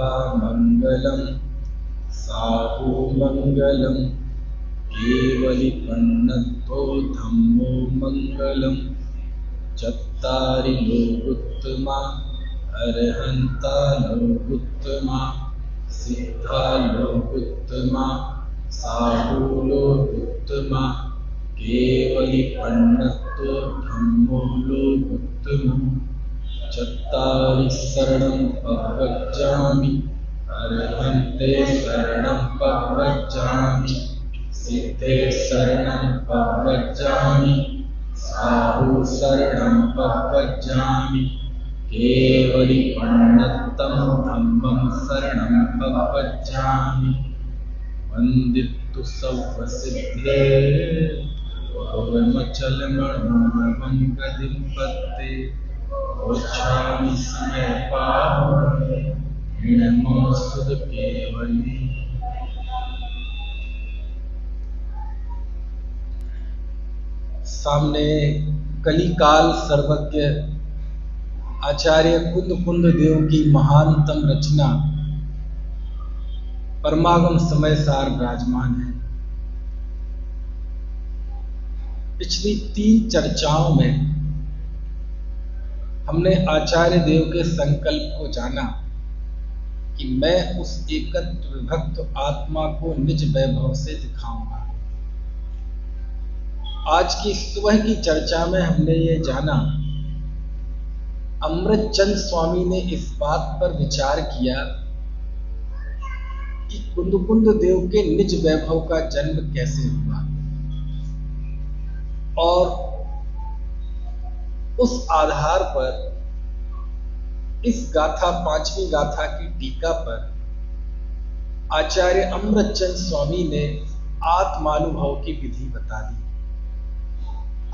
मंगलम साहु मंगलम केवलिपन्नतो धम्मो मंगलम चत्तारि लोकोत्तमा अरहन्ता लोकोत्तमा सिद्धा लोकोत्तमा साहु लोकोत्तमा केवलिपन्नतो धम्मो लोकोत्तमा चत्तारि शरणं प्रव्रजामि अरहन्ते शरणं प्रव्रजामि सिद्धे शरणं प्रव्रजामि साहु शरणं प्रव्रजामि केवलिपन्नतं धम्मं शरणं प्रव्रजामि वन्दितु सर्वसिद्धे भवमचलमणोरवं गतिं पत्ते गच्छामि समयपावने नमोऽस्तु केवली। सामने कलिकाल सर्वज्ञ आचार्य कुंद देव की महानतम रचना परमागम समय सार विराजमान है। पिछली 3 चर्चाओं में हमने आचार्य देव के संकल्प को जाना कि मैं उस एकत्र विभक्त आत्मा को निज वैभव से दिखाऊंगा। आज की सुबह की चर्चा में हमने ये जाना, अमृतचंद स्वामी ने इस बात पर विचार किया कि कुंद देव के निज वैभव का जन्म कैसे हुआ, और उस आधार पर इस गाथा 5वीं गाथा की टीका पर आचार्य अमृतचंद स्वामी ने आत्मानुभव की विधि बता दी।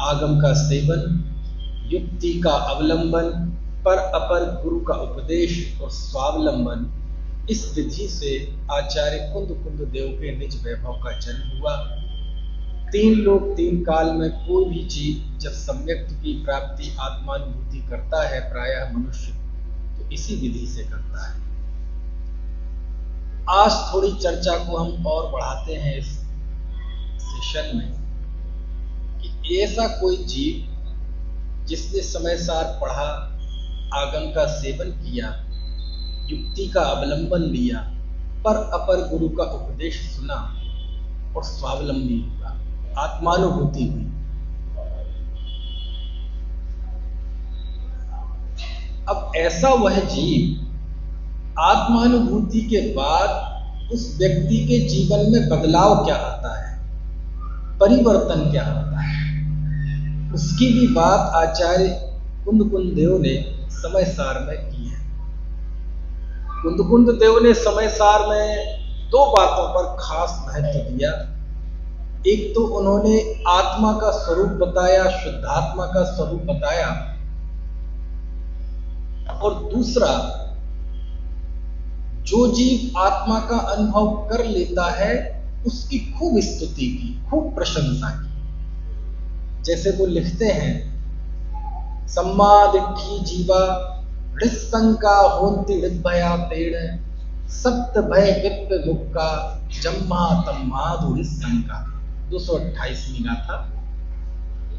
आगम का सेवन, युक्ति का अवलंबन, पर अपर गुरु का उपदेश और स्वावलंबन, इस विधि से आचार्य कुंद देव के निज वैभव का जन्म हुआ। 3 लोक 3 काल में कोई भी जीव जब सम्यक्त की प्राप्ति आत्मानुभूति करता है, प्रायः मनुष्य, तो इसी विधि से करता है। आज थोड़ी चर्चा को हम और बढ़ाते हैं इस सेशन में कि ऐसा कोई जीव जिसने समय सार पढ़ा, आगम का सेवन किया, युक्ति का अवलंबन लिया, पर अपर गुरु का उपदेश सुना और स्वावलंबी हुआ, आत्मानुभूति हुई। अब ऐसा वह जीव आत्मानुभूति के बाद उस व्यक्ति के जीवन में बदलाव क्या आता है, परिवर्तन क्या होता है, उसकी भी बात आचार्य कुंद देव ने समय सार में की है। कुंद देव ने समय सार में 2 बातों पर खास महत्व दिया। एक तो उन्होंने आत्मा का स्वरूप बताया, शुद्धात्मा का स्वरूप बताया, और दूसरा, जो जीव आत्मा का अनुभव कर लेता है उसकी खूब स्तुति की, खूब प्रशंसा की। जैसे वो लिखते हैं, सम्मा दिट्ठी जीवा हृत्संका होन्ति हृदभया तेड़ सप्त भय विप्प मुक्का जम्मा तम्मादु हृत्संका। 228वीं गाथा।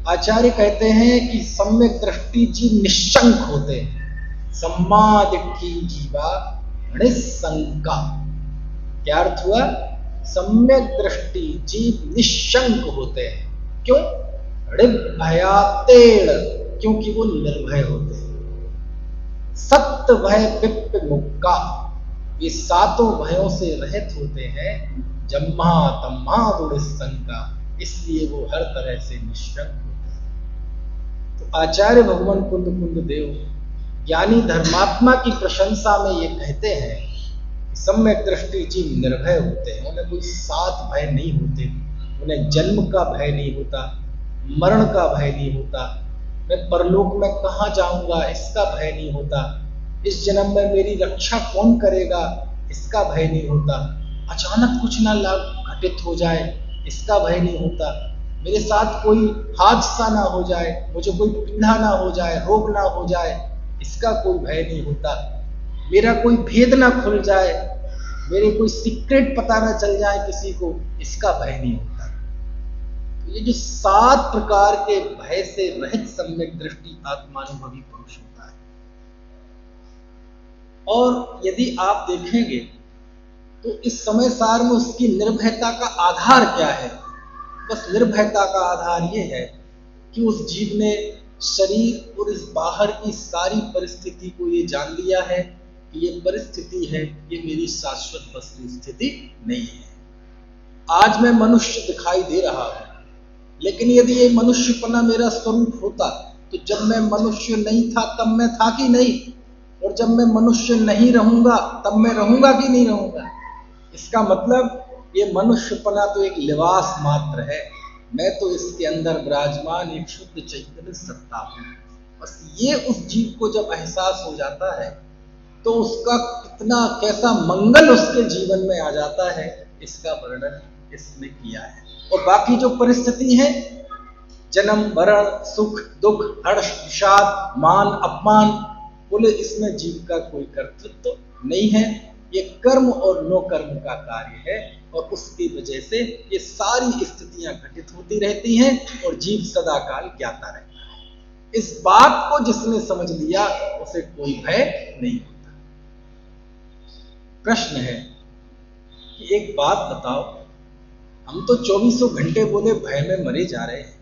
आचार्य कहते हैं कि सम्यक दृष्टि जीव निश्चंक होते हैं। सम्मा दिट्ठी जीवा हृत्संका, क्या अर्थ हुआ? सम्यक दृष्टि जीव निश्चंक होते हैं। क्यों? हृदभयातेड़, क्योंकि वो निर्भय होते हैं। सप्त भय विप्प मुक्का, ये 7 भयों से रहित होते हैं। जम्मा तम्मा दुरिशंका, इसलिए वो हर तरह से निश्चंक होते हैं। तो आचार्य भगवान कुंद देव ज्ञानी धर्मात्मा की प्रशंसा में ये कहते हैं कि सम्यक दृष्टि जीव निर्भय होते हैं। उन्हें कोई 7 भय नहीं होते, उन्हें जन्म का भय नहीं होता, मरण का भय नहीं होता, मैं परलोक में कहाँ जाऊंगा इसका भय नहीं होता, इस जन्म में मेरी रक्षा कौन करेगा इसका भय नहीं होता, अचानक कुछ ना लाभ घटित हो जाए इसका भय नहीं होता, मेरे साथ कोई हादसा ना हो जाए, मुझे कोई पीड़ा ना हो जाए, रोग ना हो जाए, इसका कोई भय नहीं होता। मेरा कोई भेद ना खुल जाए, मेरे कोई सीक्रेट पता ना चल जाए किसी को, इसका भय नहीं होता। तो ये जो 7 प्रकार के भय से रहित सम्यक दृष्टि आत्मानुभवी पुरुष होता है। और यदि आप देखेंगे तो इस समय सार में उसकी निर्भयता का आधार क्या है? बस निर्भयता का आधार ये है कि उस जीव ने शरीर और इस बाहर की सारी परिस्थिति को ये जान लिया है कि ये परिस्थिति है, ये मेरी शाश्वत वस्तु स्थिति नहीं है। आज मैं मनुष्य दिखाई दे रहा हूं, लेकिन यदि ये मनुष्यपना मेरा स्वरूप होता तो जब मैं मनुष्य नहीं था तब मैं था कि नहीं, और जब मैं मनुष्य नहीं रहूंगा तब मैं रहूंगा कि नहीं रहूंगा। इसका मतलब ये मनुष्यपना तो एक लिबास मात्र है, मैं तो इसके अंदर विराजमान एक शुद्ध चैतन्य सत्ता हूं। बस ये उस जीव को जब एहसास हो जाता है तो उसका कितना कैसा मंगल उसके जीवन में आ जाता है, इसका वर्णन इसने किया है। और बाकी जो परिस्थिति है, जन्म मरण सुख दुख हर्ष विषाद मान अपमान, बोले इसमें जीव का कोई कर्तृत्व नहीं है, ये कर्म और नो कर्म का कार्य है, और उसकी वजह से ये सारी स्थितियां घटित होती रहती हैं और जीव सदा काल ज्ञाता रहता है। इस बात को जिसने समझ लिया उसे कोई भय नहीं होता। प्रश्न है कि एक बात बताओ, हम तो 24 घंटे बोले भय में मरे जा रहे हैं,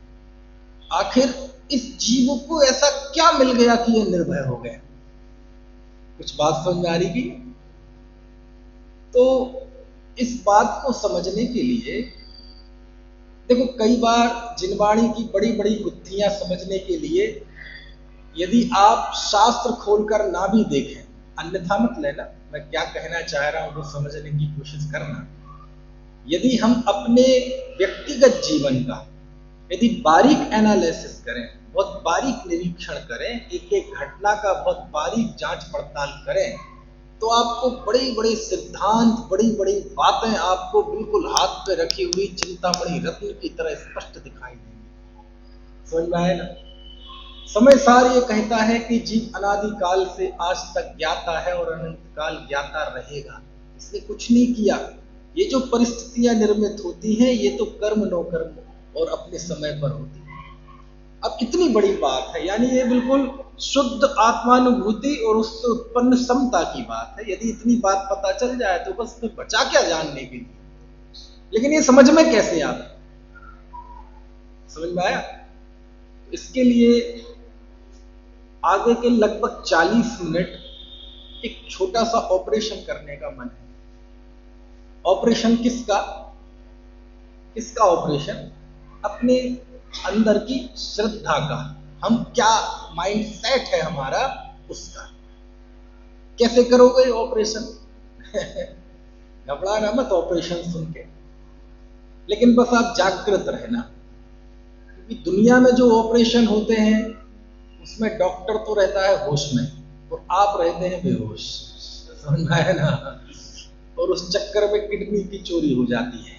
आखिर इस जीव को ऐसा क्या मिल गया कि ये निर्भय हो गया? कुछ बात समझ में आ रही की? तो इस बात को समझने के लिए देखो, कई बार जिनवाणी की बड़ी बड़ी गुत्थियां समझने के लिए यदि आप शास्त्र खोलकर ना भी देखें, अन्यथा मत लेना, मैं क्या कहना चाह रहा हूं वो समझने की कोशिश करना। यदि हम अपने व्यक्तिगत जीवन का यदि बारीक एनालिसिस करें, बहुत बारीक निरीक्षण करें, एक एक घटना का बहुत बारीक जांच पड़ताल करें, तो आपको बड़ी बड़ी सिद्धांत, बड़ी बड़ी बातें आपको बिल्कुल हाथ पे रखी हुई चिंतामणि रत्न की तरह स्पष्ट दिखाई देंगी। समझ में आए ना? समय सार ये कहता है कि जीव अनादि काल से आज तक ज्ञाता है और अनंत काल ज्ञाता रहेगा। इसने कुछ नहीं किया। ये जो परिस्थितियां निर्मित होती हैं, ये तो कर्म नो कर्म और अपने समय पर होती है। अब कितनी बड़ी बात है, यानी ये बिल्कुल शुद्ध आत्मानुभूति और उससे उत्पन्न समता की बात है। यदि इतनी बात पता चल जाए तो बस फिर बचा क्या जानने के लिए। लेकिन ये समझ में कैसे आता? समझ में आया? इसके लिए आगे के लगभग 40 मिनट एक छोटा सा ऑपरेशन करने का मन है। ऑपरेशन किसका? किसका ऑपरेशन? अपने अंदर की श्रद्धा का। हम क्या माइंड सेट है हमारा, उसका। कैसे करोगे ऑपरेशन? घबराना मत ऑपरेशन सुन के, लेकिन बस आप जागृत रहना, क्योंकि दुनिया में जो ऑपरेशन होते हैं उसमें डॉक्टर तो रहता है होश में और आप रहते हैं बेहोश। समझ में आया ना? और उस चक्कर में किडनी की चोरी हो जाती है।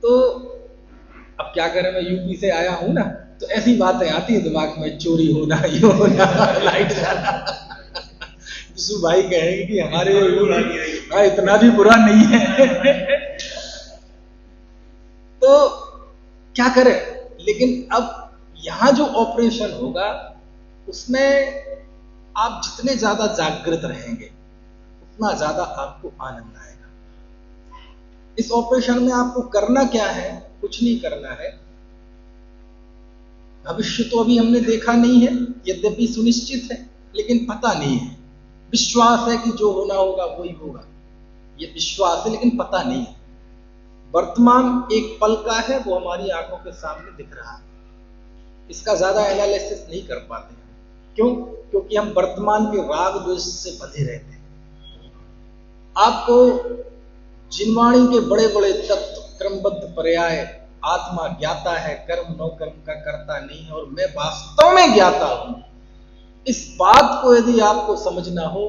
तो अब क्या करें, मैं यूपी से आया हूं ना, तो ऐसी बातें आती है दिमाग में, चोरी होना, ये होना, लाइट जाना। विशु भाई कहेंगे कि हमारे इतना भी बुरा नहीं है। तो क्या करें? लेकिन अब यहां जो ऑपरेशन होगा उसमें आप जितने ज्यादा जागृत रहेंगे उतना ज्यादा आपको आनंद आएगा। इस ऑपरेशन में आपको करना क्या है? कुछ नहीं करना है। भविष्य तो अभी हमने देखा नहीं है, यद्यपि सुनिश्चित है, लेकिन पता नहीं है। विश्वास है कि जो होना होगा वही होगा, ये विश्वास है, लेकिन पता नहीं है। वर्तमान एक पल का है, वो हमारी आंखों के सामने दिख रहा है। इसका ज्यादा एनालिसिस नहीं कर पाते हैं। क्यों? क्योंकि हम वर्तमान के राग द्वेष से बंधे रहते हैं। आपको जिनवाणी के बड़े बड़े तत्व, क्रमबद्ध पर्याय, आत्मा ज्ञाता है, कर्म नो कर्म का करता नहीं है, और मैं वास्तव में ज्ञाता हूं, इस बात को यदि आपको समझना हो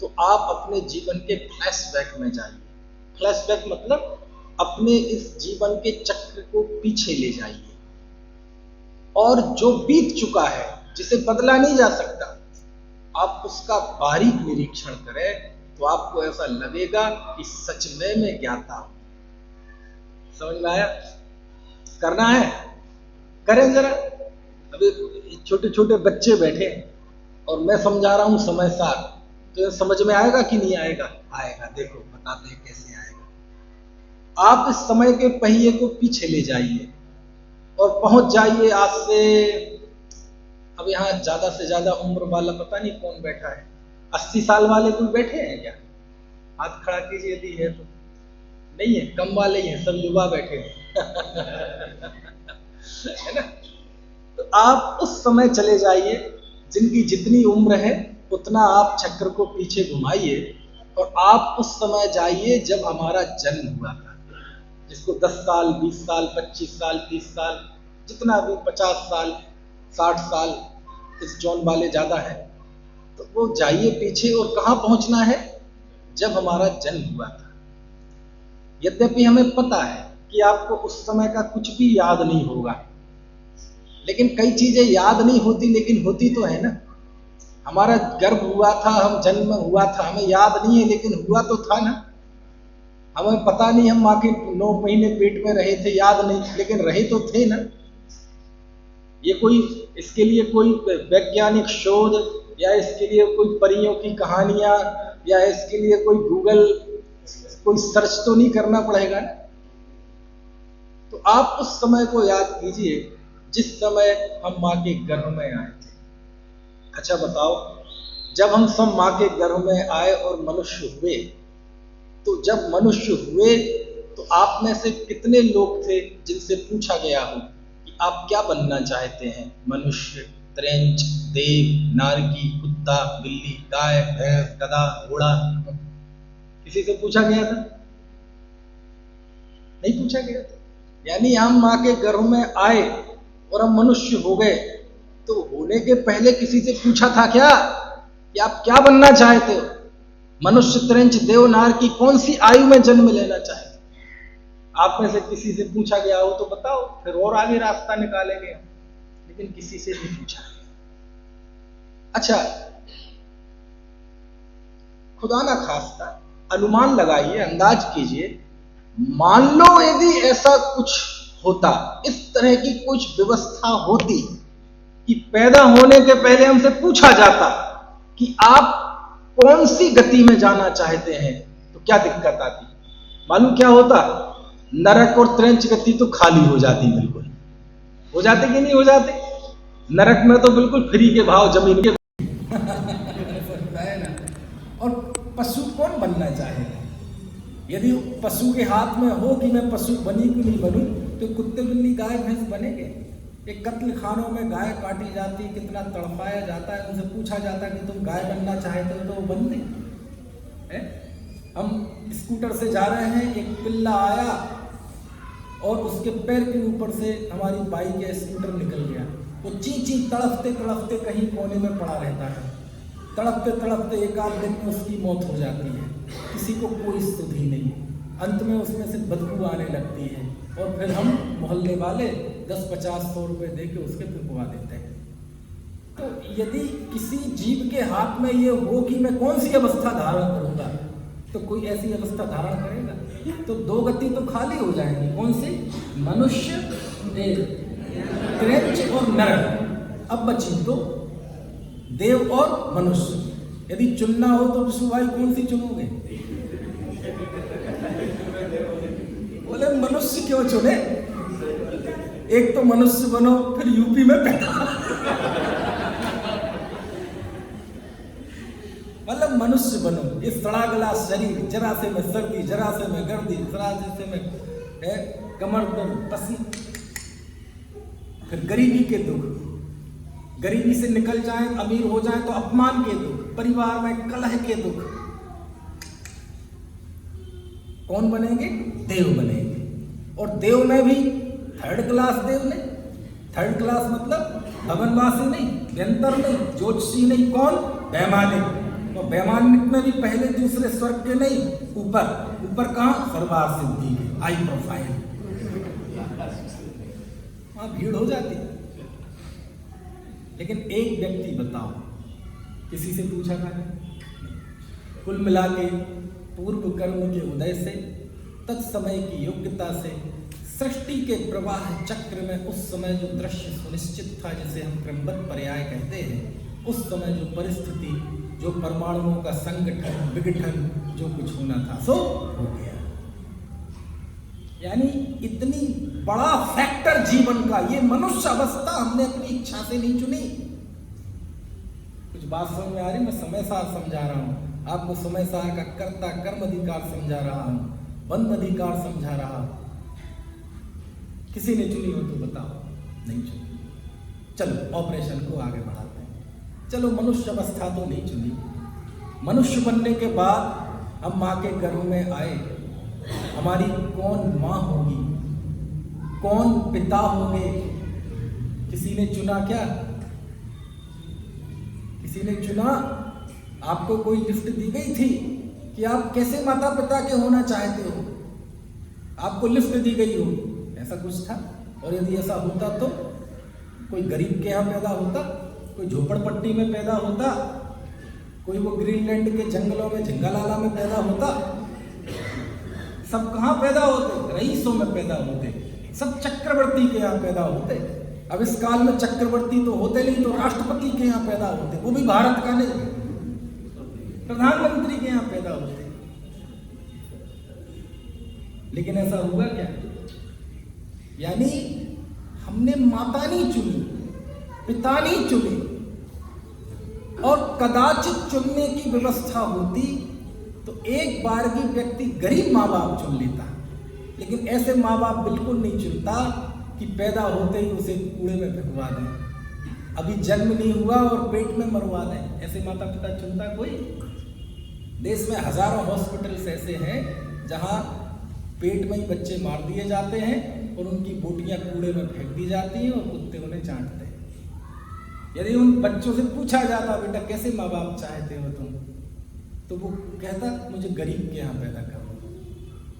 तो आप अपने जीवन के फ्लैशबैक में जाइए। फ्लैशबैक मतलब अपने इस जीवन के चक्र को पीछे ले जाइए, और जो बीत चुका है, जिसे बदला नहीं जा सकता। आप उसका बारीक निरीक्षण करें तो आपको ऐसा लगेगा कि सच में मैं ज्ञाता हूं। समझ में आया? करना है, करें जरा। अभी छोटे छोटे बच्चे बैठे और मैं समझा रहा हूं समय सार, तो ये समझ में आएगा कि नहीं आएगा? आएगा। देखो बताते हैं कैसे आएगा। आप इस समय के पहिए को पीछे ले जाइए और पहुंच जाइए आज से, अब यहां ज्यादा से ज्यादा उम्र वाला पता नहीं कौन बैठा है, 80 साल वाले कोई बैठे हैं क्या? हाथ खड़ा कीजिए यदि है तो। नहीं है, कम वाले ही हैं, सब युवा बैठे हैं। है ना? तो आप उस समय चले जाइए, जिनकी जितनी उम्र है उतना आप चक्र को पीछे घुमाइए और आप उस समय जाइए जब हमारा जन्म हुआ था। जिसको 10 साल, 20 साल, 25 साल, 30 साल, जितना भी, 50 साल, 60 साल, इस जॉन वाले ज्यादा है, तो वो जाइए पीछे। और कहां पहुंचना है? जब हमारा जन्म हुआ था। यद्यपि हमें पता है कि आपको उस समय का कुछ भी याद नहीं होगा, लेकिन कई चीजें याद नहीं होती, लेकिन होती तो है ना। हमारा गर्भ हुआ था, हम जन्म हुआ था, हमें याद नहीं है लेकिन हुआ तो था ना। हमें पता नहीं हम माँ के 9 महीने पेट में रहे थे, याद नहीं, लेकिन रहे तो थे ना। ये कोई, इसके लिए कोई वैज्ञानिक शोध या इसके लिए कोई परियों की कहानियां या इसके लिए कोई गूगल, कोई सर्च तो नहीं करना पड़ेगा ना। तो आप उस समय को याद कीजिए जिस समय हम माँ के गर्भ में आए थे। अच्छा बताओ, जब हम सब माँ के गर्भ में आए और मनुष्य हुए, तो जब मनुष्य हुए तो आप में से कितने लोग थे जिनसे पूछा गया हो कि आप क्या बनना चाहते हैं? मनुष्य, त्रेंच, देव, नारकी, कुत्ता, बिल्ली, गाय, भैंस, गधा, घोड़ा? किसी से पूछा गया था? नहीं पूछा गया था। यानी हम माँ के गर्भ में आए और हम मनुष्य हो गए, तो होने के पहले किसी से पूछा था क्या कि आप क्या बनना चाहते हो? मनुष्य, त्रेंच, देव, नारकी, कौन सी आयु में जन्म लेना चाहते? आप में से किसी से पूछा गया हो तो बताओ, फिर और आगे रास्ता निकालेंगे। लेकिन किसी से नहीं पूछा गया। अच्छा, खुदा ना खास्ता अनुमान लगाइए, अंदाज कीजिए, मान लो यदि ऐसा कुछ होता, इस तरह की कुछ व्यवस्था होती कि पैदा होने के पहले हमसे पूछा जाता कि आप कौन सी गति में जाना चाहते हैं, तो क्या दिक्कत आती? मालूम क्या होता? नरक और त्रेंच गति तो खाली हो जाती, बिल्कुल हो जाती कि नहीं हो जाती? नरक में तो बिल्कुल फ्री के भाव जमीन के। और पशु कौन बनना चाहेगा? यदि पशु के हाथ में हो कि मैं पशु बनी कि नहीं बनूं, तो कुत्ते, बिल्ली, गाय, भैंस बनेंगे? एक कत्ल खानों में गाय काटी जाती, कितना तड़पाया जाता है, उनसे पूछा जाता कि तुम गाय बनना चाहते हो, तो वो बन दें। हम स्कूटर से जा रहे हैं, एक पिल्ला आया और उसके पैर के ऊपर से हमारी बाइक या स्कूटर निकल गया। वो ची तड़पते तड़पते कहीं कोने में पड़ा रहता है। तड़पते तड़पते एक आध दिन में उसकी मौत हो जाती है, किसी को कोई सुधि नहीं। अंत में उसमें से बदबू आने लगती है और फिर हम मोहल्ले वाले 10-50-100 रुपए दे के उसके फुकवा देते हैं। तो यदि किसी जीव के हाथ में ये हो कि मैं कौन सी अवस्था धारण करूंगा, तो कोई ऐसी अवस्था धारण करेगा? तो 2 गति तो खाली हो जाएंगी। कौन सी? मनुष्य, त्रेंच और नरक। अब बची तो देव और मनुष्य। यदि चुनना हो तो विष्णुभाई कौन सी चुनोगे? बोले मनुष्य क्यों चुने? एक तो मनुष्य बनो, फिर यूपी में पैदा। मतलब मनुष्य बनो, ये सड़ा गला शरीर, जरा से में सर्दी, जरा से में गर्दी, जरा से में कमर दर्द, पसीना, फिर गरीबी के दुख, गरीबी से निकल जाए, अमीर हो जाए तो अपमान के दुख, परिवार में कलह के दुख। कौन बनेंगे? देव बनेंगे। और देव में भी 3rd क्लास देव नहीं। 3rd क्लास मतलब भवनवासी नहीं, व्यंतर नहीं, ज्योतिषी नहीं। कौन? वैमानिक। तो वैमानिक में भी पहले दूसरे स्वर्ग के नहीं, ऊपर। ऊपर कहां? सर्वार सिद्धि, हाई प्रोफाइल। वहां भीड़ हो जाती। लेकिन एक व्यक्ति बताओ, किसी से पूछा था? कुल मिला के पूर्व कर्म के उदय से, तत्समय की योग्यता से, सृष्टि के प्रवाह चक्र में उस समय जो दृश्य सुनिश्चित था, जिसे हम क्रमबद्ध पर्याय कहते हैं, उस समय जो परिस्थिति, जो परमाणुओं का संगठन विघटन, जो कुछ होना था सो हो गया। यानी इतनी बड़ा फैक्टर जीवन का, ये मनुष्य अवस्था हमने अपनी इच्छा से नहीं चुनी। कुछ बात समझ में आ रही? मैं समय सार समझा रहा हूं आपको, समय सार का कर्ता कर्म अधिकार समझा रहा हूं, बंध अधिकार समझा रहा हूं। किसी ने चुनी हो तो बताओ? नहीं चुनी। चलो ऑपरेशन को आगे बढ़ाते हैं। चलो मनुष्य अवस्था तो नहीं चुनी, मनुष्य बनने के बाद हम माँ के गर्भ में आए, हमारी कौन माँ होगी, कौन पिता होंगे, किसी ने चुना क्या? किसी ने चुना? आपको कोई लिफ्ट दी गई थी कि आप कैसे माता पिता के होना चाहते हो? आपको लिफ्ट दी गई हो, ऐसा कुछ था? और यदि ऐसा होता तो कोई गरीब के यहाँ पैदा होता, कोई झोपड़पट्टी में पैदा होता, कोई वो ग्रीनलैंड के जंगलों में झिंगालाला में पैदा होता? सब कहाँ पैदा होते? रईसों में पैदा होते। सब चक्रवर्ती के यहाँ पैदा होते। अब इस काल में चक्रवर्ती तो होते नहीं, तो राष्ट्रपति के यहाँ पैदा होते, वो भी भारत का नहीं, प्रधानमंत्री के यहाँ पैदा होते। लेकिन ऐसा हुआ क्या? यानी हमने माता नहीं चुनी, पिता नहीं चुने, और कदाचित चुनने की व्यवस्था होती तो एक बार भी व्यक्ति गरीब माँ बाप चुन लेता, लेकिन ऐसे माँ बाप बिल्कुल नहीं चुनता कि पैदा होते ही उसे कूड़े में फेंकवा दें, अभी जन्म नहीं हुआ और पेट में मरवा दें। ऐसे माता पिता चुनता कोई? देश में हजारों हॉस्पिटल्स ऐसे हैं जहाँ पेट में ही बच्चे मार दिए जाते हैं और उनकी बोटियाँ कूड़े में फेंक दी जाती हैं और कुत्ते उन्हें चाटते हैं। यदि उन बच्चों से पूछा जाता, बेटा कैसे माँ बाप चाहते हो तुम, तो वो कहता मुझे गरीब के यहाँ पैदा करो,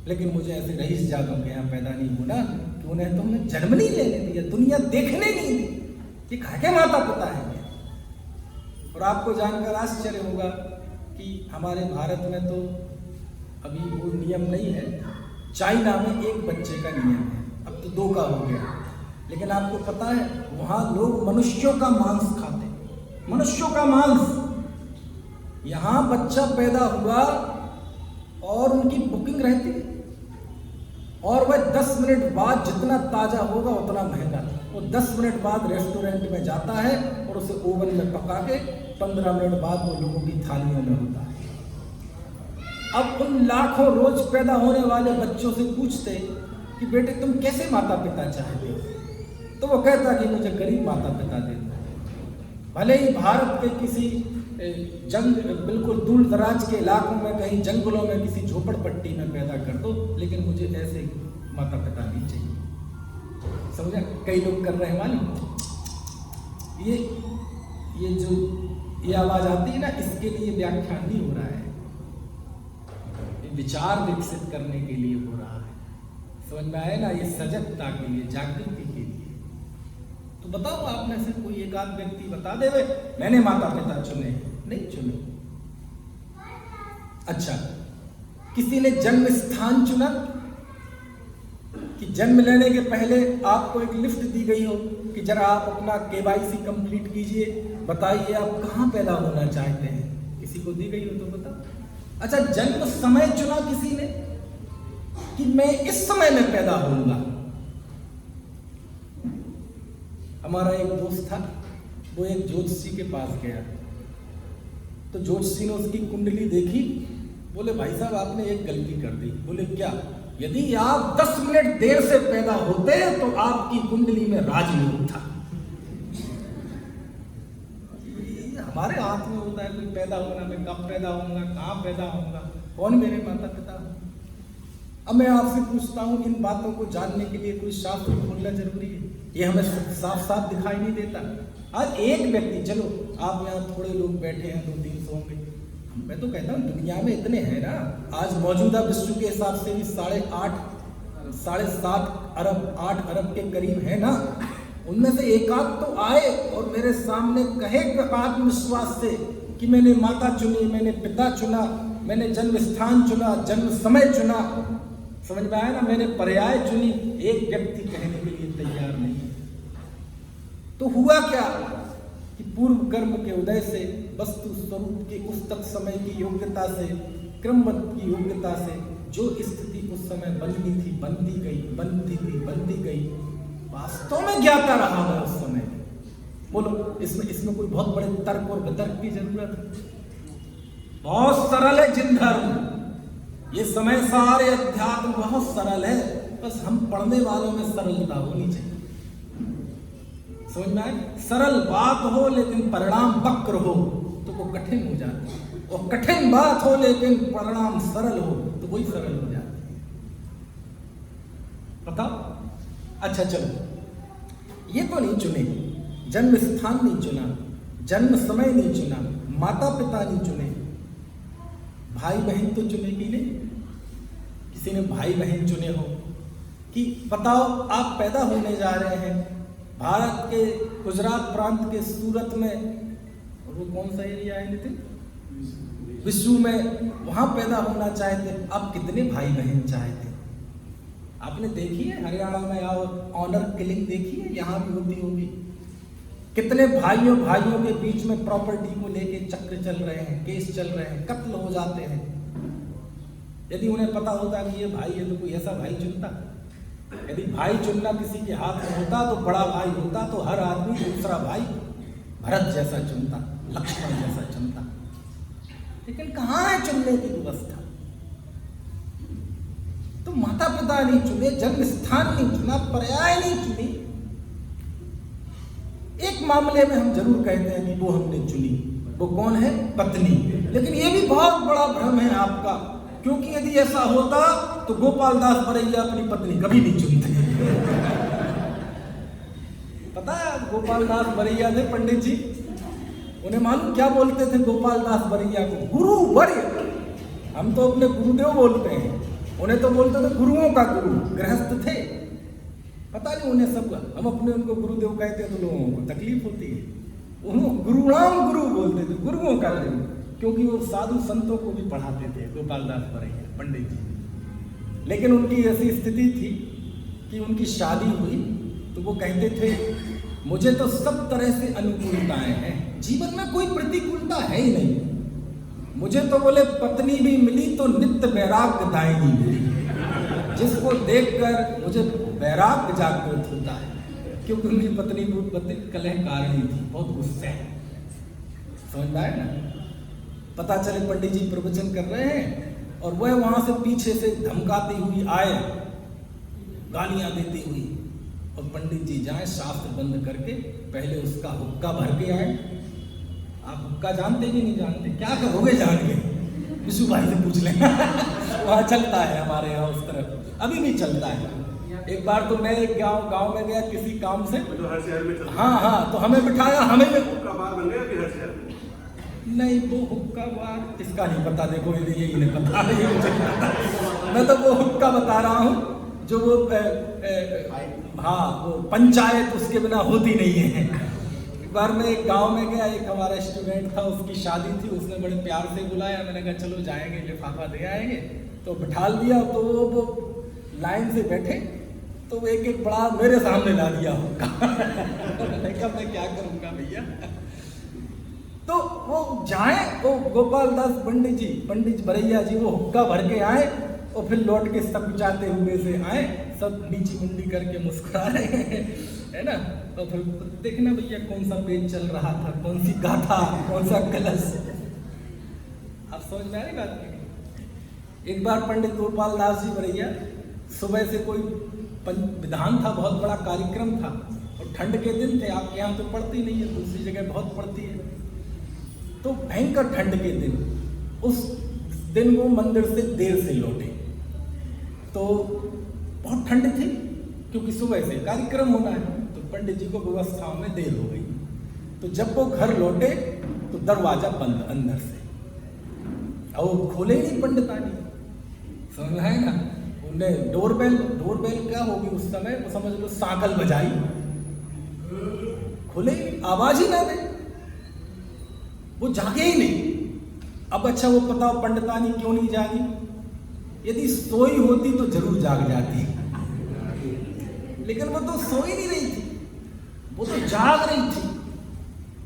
लेकिन मुझे ऐसे रईस जादों के यहाँ पैदा नहीं होना कि उन्हें तुमने जन्म नहीं लेने दिया, दुनिया देखने नहीं दी। ये कहाँ के माता पिता हैं? और आपको जानकर आश्चर्य होगा कि हमारे भारत में तो अभी वो नियम नहीं है, चाइना में एक बच्चे का नियम है, अब तो 2 का हो गया। लेकिन आपको पता है वहाँ लोग मनुष्यों का मांस खाते, मनुष्यों का मांस। यहाँ बच्चा पैदा हुआ और उनकी बुकिंग रहती है, और वह 10 मिनट बाद जितना ताज़ा होगा उतना महंगा। वो 10 मिनट बाद रेस्टोरेंट में जाता है और उसे ओवन में पका के 15 मिनट बाद वो लोगों की थालियों में होता है। अब उन लाखों रोज पैदा होने वाले बच्चों से पूछते कि बेटे तुम कैसे माता पिता चाहते हो, तो वो कहता कि मुझे गरीब माता पिता दे दो। भले ही भारत के किसी बिल्कुल दूर दराज के इलाकों में, कहीं जंगलों में, किसी झोपड़पट्टी में पैदा कर दो, लेकिन मुझे ऐसे माता पिता नहीं चाहिए। समझा? कई लोग कर रहे हैं मालूम, ये जो ये आवाज आती है ना, इसके लिए व्याख्यान नहीं हो रहा है, ये विचार विकसित करने के लिए हो रहा है। समझ में आए ना? ये सजगता के लिए, जागृति के लिए। तो बताओ आप में से कोई एक आध व्यक्ति बता देवे मैंने माता पिता चुने? नहीं चुने। अच्छा, किसी ने जन्म स्थान चुना कि जन्म लेने के पहले आपको एक लिफ्ट दी गई हो कि जरा आप अपना KYC कंप्लीट कीजिए, बताइए आप कहाँ पैदा होना चाहते हैं? किसी को दी गई हो तो बताओ। अच्छा, जन्म समय चुना किसी ने कि मैं इस समय में पैदा होऊंगा। हमारा एक दोस्त था, वो एक ज्योतिषी के पास गया, तो ज्योतिषी ने उसकी कुंडली देखी, बोले भाई साहब आपने एक गलती कर दी। बोले क्या? यदि आप 10 मिनट देर से पैदा होते तो आपकी कुंडली में राजयोग था। हमारे हाथ में होता है कोई पैदा होना, मैं कब पैदा होऊंगा, कहाँ पैदा होऊंगा, कौन मेरे माता पिता हो। अब मैं आपसे पूछता हूँ, इन बातों को जानने के लिए कोई शास्त्र खोलना जरूरी है? ये हमें साफ साफ दिखाई नहीं देता। आज एक व्यक्ति, चलो आप यहाँ थोड़े लोग बैठे हैं, 200-300 होंगे, मैं तो कहता हूँ दुनिया में इतने हैं ना, आज मौजूदा विश्व के हिसाब से भी 7.5 अरब 8 अरब के करीब है ना, उनमें से एक आध तो आए और मेरे सामने कहे आत्मविश्वास से कि मैंने माता चुनी, मैंने पिता चुना, मैंने जन्म स्थान चुना, जन्म समय चुना, समझ में आया ना, मैंने पर्याय चुनी। एक व्यक्ति कहने के लिए तैयार नहीं। तो हुआ क्या कि पूर्व कर्म के उदय से, वस्तु स्वरूप के उस तक समय की योग्यता से, क्रमबद्ध की योग्यता से जो स्थिति उस समय बननी थी बनती गई, बनती गई। वास्तव में ज्ञाता रहा मैं उस समय। बोलो इसमें कोई बहुत बड़े तर्क और वितर्क की जरूरत है? बहुत सरल है जिन धर्म। ये समय सारे अध्यात्म बहुत सरल है, बस हम पढ़ने वालों में सरलता होनी चाहिए। समझ में आए? सरल बात हो लेकिन परिणाम वक्र हो तो वो कठिन हो जाता है, और कठिन बात हो लेकिन परिणाम सरल हो तो वही सरल हो जाता है। बताओ। अच्छा चलो, ये तो नहीं चुने, जन्म स्थान नहीं चुना, जन्म समय नहीं चुना, माता पिता नहीं चुने, भाई बहन तो चुने कि नहीं? किसी ने भाई बहन चुने हो कि बताओ आप पैदा होने जा रहे हैं भारत के गुजरात प्रांत के सूरत में, और वो कौन सा एरिया है नितिन? विश्व में, वहां पैदा होना चाहते, आप कितने भाई बहन चाहते? आपने देखी है हरियाणा में आओ ऑनर किलिंग देखी है, यहाँ भी होती होगी। कितने भाइयों के बीच में प्रॉपर्टी को लेके चक्र चल रहे हैं, केस चल रहे हैं, कत्ल हो जाते हैं। यदि उन्हें पता होता कि ये भाई है तो कोई ऐसा भाई चुनता? यदि भाई चुनना किसी के हाथ में होता तो बड़ा भाई होता तो हर आदमी दूसरा भाई भरत जैसा चुनता, लक्ष्मण जैसा चुनता। लेकिन कहाँ है चुनने की व्यवस्था? तो माता पिता नहीं चुने, जन्म स्थान नहीं चुना, पर्याय नहीं चुनी। एक मामले में हम जरूर कहते हैं कि वो हमने चुनी, वो कौन है? पत्नी। लेकिन ये भी बहुत बड़ा भ्रम है आपका, क्योंकि यदि ऐसा होता तो गोपाल दास बरैया अपनी पत्नी कभी नहीं चुनते। पता है गोपाल दास बरैया थे पंडित जी, उन्हें मालूम क्या बोलते थे गोपाल दास बरैया को? गुरु वर्य। हम तो अपने गुरुदेव बोलते हैं, उन्हें तो बोलते थे गुरुओं का गुरु। गृहस्थ थे, पता नहीं उन्हें सब, हम अपने उनको गुरुदेव कहते हैं तो लोगों को तकलीफ होती है। उन्होंने गुरुराम गुरु बोलते थे, गुरुओं का गुरु, क्योंकि वो साधु संतों को भी पढ़ाते थे गोपाल दास बरैया पंडित जी। लेकिन उनकी ऐसी स्थिति थी कि उनकी शादी हुई तो वो कहते थे मुझे तो सब तरह से अनुकूलताएं हैं, जीवन में कोई प्रतिकूलता है ही नहीं। मुझे तो बोले पत्नी भी मिली तो नित्य वैराग्य दायिनी मिली, जिसको देखकर मुझे वैराग्य जागृत होता है। क्योंकि उनकी पत्नी कलह कारिणी थी, बहुत गुस्से। समझ में आया ना? पता चले पंडित जी प्रवचन कर रहे हैं और वह वहां से पीछे से धमकाती हुई आए, गालियां देती हुई, और पंडित जी जाए शास्त्र बंद करके पहले उसका हुक्का भर के आए। आप हुक्का जानते कि नहीं जानते? क्या करोगे जान के? विशु भाई से पूछ लेना। वहाँ चलता है हमारे यहाँ उस तरफ, अभी भी चलता है। एक बार तो मैं एक गांव में गया किसी काम से, तो हर शहर में चलता है। हाँ, तो हमें बिठाया, हमें हुक्का बार बन गया कि हर शहर में? नहीं, वो हुक्का बार इसका नहीं पता, देखो यही नहीं पता, ये मुझे नहीं पता। मैं तो वो हुक्का बता रहा हूँ जो वो हाँ वो पंचायत उसके बिना होती नहीं है। एक बार मैं एक गांव में गया, एक हमारा स्टूडेंट था, उसकी शादी थी, उसने बड़े प्यार से बुलाया। मैंने कहा चलो जाएंगे, लिफाफा दे आएंगे। तो बिठा लिया, तो वो लाइन से बैठे, तो एक एक बड़ा मेरे सामने ला दिया हुक्का। मैंने कहा मैं क्या करूँगा भैया। तो वो जाए, वो गोपाल दास पंडित बरैया जी वो हुक्का भर के आए और फिर लौट के सकुचाते हुए से आए, सब नीची मुंडी करके मुस्कुरा रहे हैं, है ना। और फिर देखना भैया कौन सा पेज चल रहा था, कौन सी गाथा, कौन सा कलश। आप समझ में आ रही बात? एक बार पंडित गोपाल दास जी बरैया सुबह से कोई विधान था, बहुत बड़ा कार्यक्रम था, और ठंड के दिन थे। आपके यहाँ तो पड़ती नहीं है, दूसरी जगह बहुत पड़ती है। तो भयंकर ठंड के दिन, उस दिन वो मंदिर से देर से लौटे, तो बहुत ठंड थी क्योंकि सुबह से कार्यक्रम होना है। तो पंडित जी को व्यवस्थाओं में देर हो गई। तो जब वो घर लौटे तो दरवाजा बंद अंदर से, और वो खोले ही नहीं पंडितानी। समझ में है ना? उन्हें डोरबेल क्या होगी उस समय, वो समझ लो सांकल बजाई, खुले ही, आवाज ही ना दे, वो जागे ही नहीं। अब अच्छा वो बताओ पंडितानी क्यों नहीं जागी? यदि सोई होती तो जरूर जाग जाती, लेकिन वो तो सोई नहीं रही थी, वो तो जाग रही थी।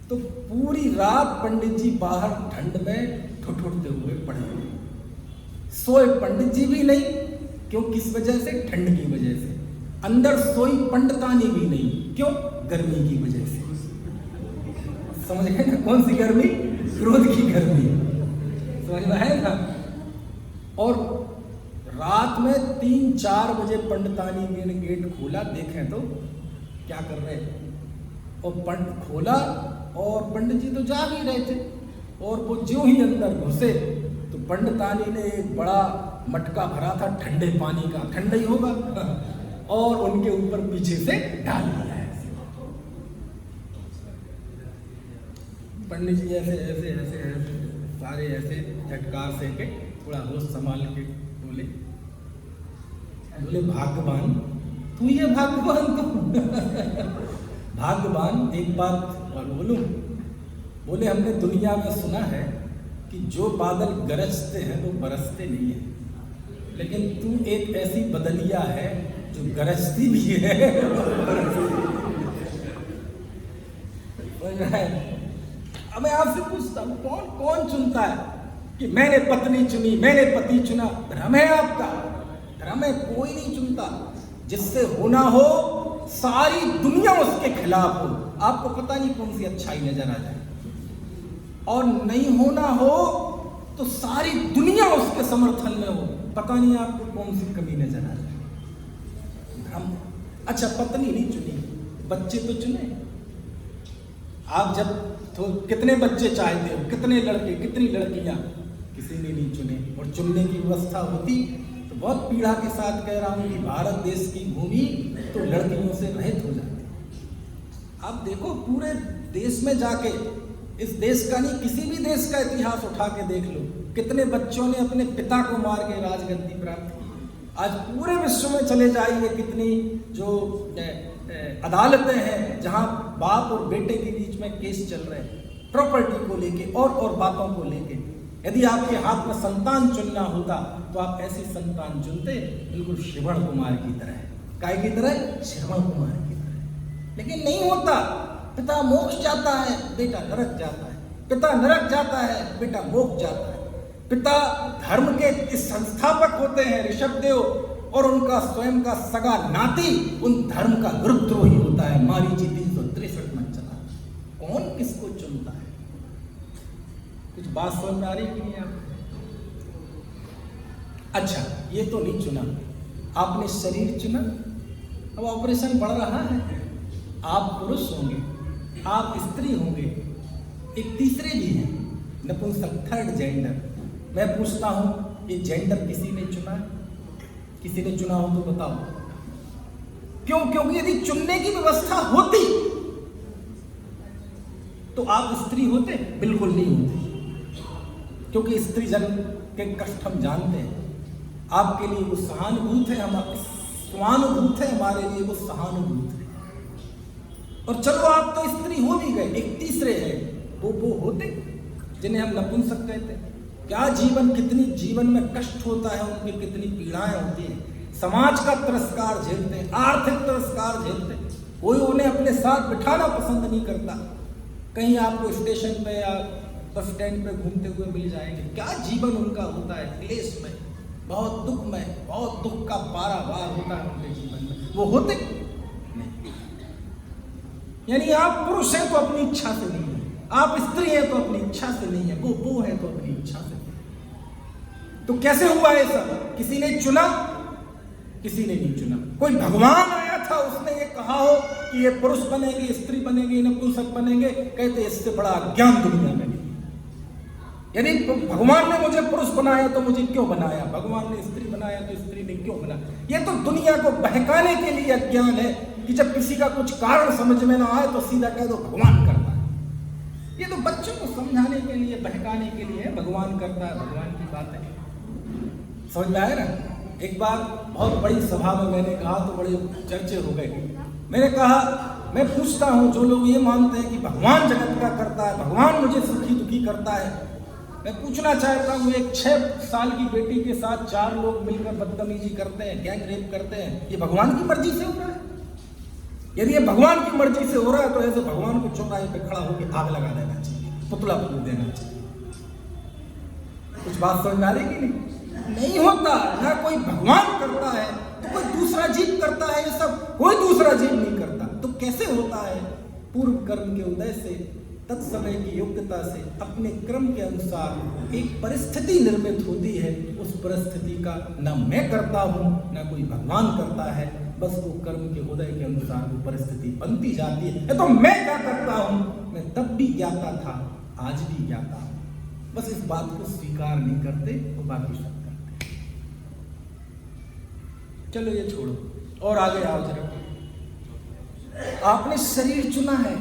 तो पूरी रात पंडित जी बाहर ठंड में ठुठुरते हुए पड़े हुए। सोए पंडित जी भी नहीं, क्यों? किस वजह से? ठंड की वजह से। अंदर सोई पंडितानी भी नहीं, क्यों? गर्मी की वजह से। समझ गए ना? कौन सी गर्मी? क्रोध की गर्मी। समझ में है ना? और रात में 3-4 बजे पंडितानी ने गेट खोला, देखें तो क्या कर रहे हैं। और पंडित खोला और पंडित जी तो जाग ही रहे थे। और वो ज्यों ही अंदर घुसे तो पंडितानी ने एक बड़ा मटका भरा था ठंडे पानी का, ठंडा ही होगा, और उनके ऊपर पीछे से डाल दिया है। पंडित जी ऐसे ऐसे ऐसे ऐसे सारे ऐसे झटकार से के थोड़ा होश संभाल के बोले भाग्यवान तू, ये भाग्यवान तू। भाग्यवान, एक बात और बोलूं? बोले हमने दुनिया में सुना है कि जो बादल गरजते हैं वो बरसते नहीं है, लेकिन तू एक ऐसी बदलिया है जो गरजती भी है। अब मैं आपसे पूछता हूँ, कौन कौन चुनता है कि मैंने पत्नी चुनी, मैंने पति चुना? भ्रम है आपका, भ्रम है। कोई नहीं चुनता। जिससे होना हो सारी दुनिया उसके खिलाफ हो, आपको पता नहीं कौन सी अच्छाई नजर आ जाए, और नहीं होना हो तो सारी दुनिया उसके समर्थन में हो, पता नहीं आपको कौन सी कमी नजर आ जाए। हम अच्छा पत्नी नहीं चुनी, बच्चे तो चुने। आप जब तो कितने बच्चे चाहते हो, कितने लड़के, कितनी लड़कियां? किसी ने नहीं चुने। और चुनने की व्यवस्था होती तो बहुत पीड़ा के साथ कह रहा हूं कि भारत देश की भूमि तो लड़कियों से रहित हो जाती। आप देखो पूरे देश में जाके, इस देश का नहीं किसी भी देश का इतिहास उठा के देख लो, कितने बच्चों ने अपने पिता को मार के राजगद्दी प्राप्त की। आज पूरे विश्व में चले जाइए, कितनी जो अदालतें हैं जहां बाप और बेटे के बीच में केस चल रहे हैं प्रॉपर्टी को लेके और बातों को लेके। यदि आपके हाथ में संतान चुनना होता तो आप ऐसी संतान चुनते, बिल्कुल श्रवण कुमार की तरह। काय की तरह? श्रवण कुमार की तरह। लेकिन नहीं होता। पिता मोक्ष जाता है, बेटा नरक जाता है। पिता नरक जाता है, बेटा मोक्ष जाता है। पिता धर्म के संस्थापक होते हैं ऋषभदेव, और उनका स्वयं का सगा नाती उन धर्म का विरुद्रोही होता है। मारीची 363 में चला। कौन किसको चुनता है? कुछ बात समझ में आ रही कि नहीं आपको? अच्छा, ये तो नहीं चुना, आपने शरीर चुना। अब ऑपरेशन बढ़ रहा है, आप पुरुष होंगे, आप स्त्री होंगे, एक तीसरे भी हैं, नपुंसक, थर्ड जेंडर। मैं पूछता हूं, ये जेंडर किसी ने चुना? किसी ने चुना हो तो बताओ। क्यों? क्योंकि यदि चुनने की व्यवस्था होती तो आप स्त्री होते? बिल्कुल नहीं होते, क्योंकि स्त्री जन्म के कष्ट हम जानते हैं। आपके लिए वो सहानुभूत है, हमारे स्वानुभूत है, हमारे लिए वो सहानुभूत है। और चलो आप तो स्त्री हो भी गए, एक तीसरे हैं, वो होते जिन्हें हम नपुंसक कहते हैं। क्या जीवन, कितनी जीवन में कष्ट होता है, उनकी कितनी पीड़ाएं होती हैं। समाज का तिरस्कार झेलते हैं, आर्थिक तिरस्कार झेलते हैं। कोई उन्हें अपने साथ बिठाना पसंद नहीं करता। कहीं आपको स्टेशन पे या बस स्टैंड पे घूमते हुए मिल जाएंगे। क्या जीवन उनका होता है, क्लेश में, बहुत दुख में, बहुत दुख का पारावार होता है उनके जीवन में। वो होते नहीं। यानी आप पुरुष हैं तो अपनी इच्छा से नहीं है, आप स्त्री हैं तो अपनी इच्छा से नहीं है, वो है तो अपनी इच्छा से। तो कैसे हुआ ये सब? किसी ने चुना? किसी ने नहीं चुना। कोई भगवान आया था, उसने ये कहा हो कि ये पुरुष बनेंगे, स्त्री बनेंगे, नपुंसक बनेंगे, कहते इससे बड़ा ज्ञान दुनिया में नहीं। यानी भगवान ने मुझे पुरुष बनाया तो मुझे क्यों बनाया, भगवान ने स्त्री बनाया तो स्त्री ने क्यों बनाया। ये तो दुनिया को बहकाने के लिए अज्ञान है कि जब किसी का कुछ कारण समझ में ना आए तो सीधा कह दो भगवान करता है। ये तो बच्चों को समझाने के लिए, बहकाने के लिए है, भगवान करता है, भगवान की बात है। समझ में आया ना? एक बार बहुत बड़ी सभा में मैंने कहा तो बड़े चर्चे हो गए। मैंने कहा मैं पूछता हूँ, जो लोग ये मानते हैं कि भगवान जगत का करता है, भगवान मुझे सुखी दुखी करता है, मैं पूछना चाहता हूँ, एक 6 साल की बेटी के साथ 4 लोग मिलकर बदतमीजी करते हैं, गैंग रेप करते हैं, ये भगवान की मर्जी से हो रहा है? यदि ये भगवान की मर्जी से हो रहा है तो ऐसे भगवान को चौराहे पे खड़ा होकर आग लगा देना चाहिए, पुतला फूक देना चाहिए। कुछ बात समझ में आ रही कि नहीं होता ना, कोई भगवान करता है तो कोई दूसरा जीव करता है, ये सब कोई दूसरा जीव नहीं करता। तो कैसे होता है? पूर्व कर्म के उदय से, तत्समय की योग्यता से, अपने क्रम के अनुसार एक परिस्थिति निर्मित होती है। उस परिस्थिति का ना मैं करता हूँ ना कोई भगवान करता है, बस वो कर्म के उदय के अनुसार वो परिस्थिति बनती जाती है। तो मैं क्या करता हूँ? मैं तब भी ज्ञाता था, आज भी ज्ञाता हूँ, बस इस बात को स्वीकार नहीं करते तो बाकी सब करते। चलो ये छोड़ो और आगे आओ जरा। आपने शरीर चुना है,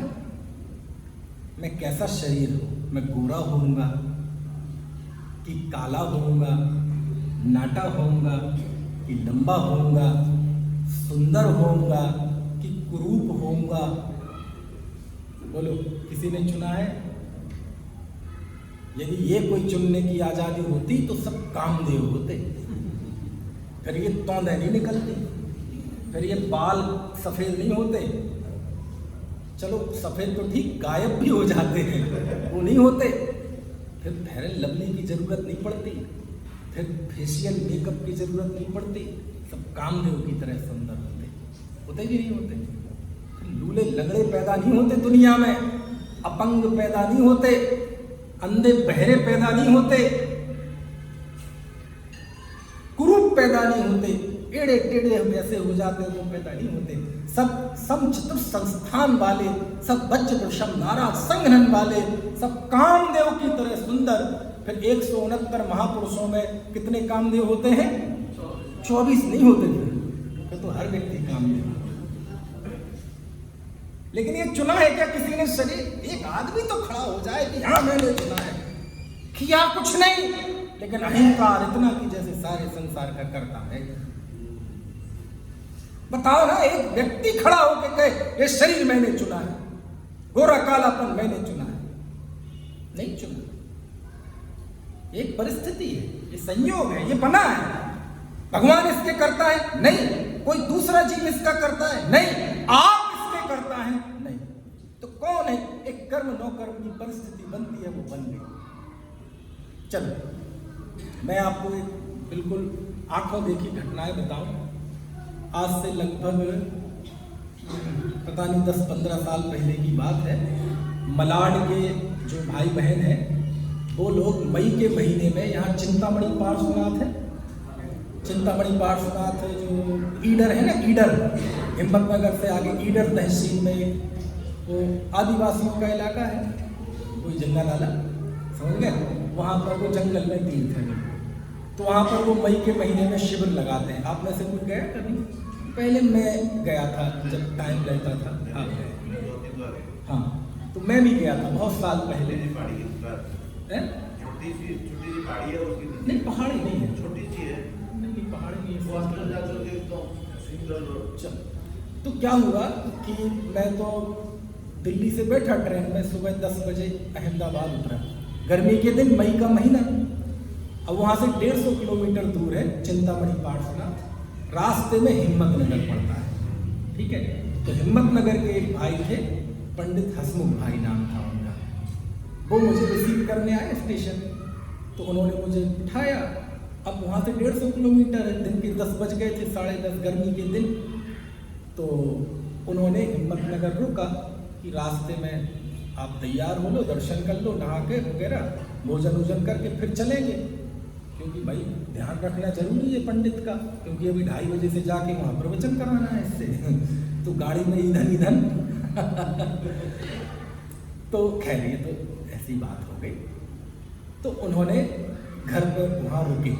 मैं कैसा शरीर हूं? मैं गोरा होऊंगा कि काला होऊंगा, नाटा होऊंगा कि लंबा होऊंगा, सुंदर होऊंगा कि कुरूप होऊंगा? बोलो, किसी ने चुना है? यदि ये कोई चुनने की आजादी होती तो सब कामदेव होते, फिर ये तौंदे नहीं निकलती, फिर ये बाल सफेद नहीं होते। चलो सफेद तो ठीक, गायब भी हो जाते हैं, वो नहीं होते। फिर फेयर एंड लवली की जरूरत नहीं पड़ती, फिर फेशियल मेकअप की जरूरत नहीं पड़ती, सब कामदेव की तरह सुंदर होते कि नहीं होते? फिर लूले लगड़े पैदा नहीं होते दुनिया में, अपंग पैदा नहीं होते, अंधे बहरे पैदा नहीं होते, कुरूप पैदा नहीं होते, टेढ़े टेढ़े हम ऐसे हो जाते हैं वो पैदा नहीं होते। सब समचित्त संस्थान वाले, सब बच्चे प्रशम नारा संघनन वाले, सब कामदेव की तरह सुंदर। फिर 169 महापुरुषों में कितने कामदेव होते हैं? 24 नहीं होते थे, तो हर व्यक्ति कामदेव। लेकिन ये चुना है क्या किसी ने शरीर? एक आदमी तो खड़ा हो जाए कि हाँ मैंने चुना है, किया कुछ नहीं, लेकिन अहंकार इतना कि जैसे सारे संसार का करता है। बताओ ना, एक व्यक्ति खड़ा होकर कहे ये शरीर मैंने चुना है, गोरा कालापन मैंने चुना है? नहीं चुना, एक परिस्थिति है, ये संयोग है, ये बना है। भगवान इसके करता है? नहीं। कोई दूसरा जीव इसका करता है? नहीं। आप इसके करता है? नहीं। तो कौन है? एक कर्म नो कर्म की परिस्थिति बनती है, वो बन गई। चलो मैं आपको एक बिल्कुल आंखों देखी घटनाएं बताऊं। आज से लगभग पता नहीं 10-15 साल पहले की बात है। मलाड के जो भाई बहन हैं वो लोग मई के महीने में यहाँ चिंतामणि पार्श्वनाथ है, चिंतामणि पार्श्वनाथ जो ईडर है ना, ईडर हिम्मतनगर से आगे ईडर तहसील में, वो आदिवासियों का इलाका है, कोई जंगल वाला, समझ गए? वहाँ पर वो जंगल में तीर्थ है, तो वहाँ पर वो मई के महीने में शिविर लगाते हैं। आप में से कोई गया कभी? पहले मैं गया था जब टाइम रहता था। हाँ, तो मैं भी गया था बहुत साल पहले। छोटी सी पहाड़ी है उसकी? नहीं, पहाड़ी नहीं है, छोटी सी है। नहीं पहाड़ी नहीं है। चल, तो क्या हुआ कि मैं तो दिल्ली से बैठा ट्रेन में, सुबह 10 बजे अहमदाबाद उतरा, गर्मी के दिन, मई का महीना। अब वहाँ से 150 किलोमीटर दूर है चिंतामणि पार्श्वनाथ, रास्ते में हिम्मतनगर पड़ता है, ठीक है? तो हिम्मतनगर के एक भाई थे, पंडित हसमुख भाई नाम था उनका, वो मुझे रिसीव करने आए स्टेशन। तो उन्होंने मुझे बिठाया। अब वहाँ से 150 किलोमीटर है, दिन के 10 बज गए थे, 10:30 गर्मी के दिन। तो उन्होंने हिम्मतनगर रुका कि रास्ते में आप तैयार हो लो, दर्शन कर लो, नहा के वगैरह, भोजन वोजन करके फिर चलेंगे, क्योंकि भाई ध्यान रखना जरूरी है पंडित का, क्योंकि अभी 2:30 बजे से जाके वहाँ प्रवचन कराना है इससे तो गाड़ी में ईंधन तो खैर ये तो ऐसी बात हो गई। तो उन्होंने घर पर वहाँ रुके,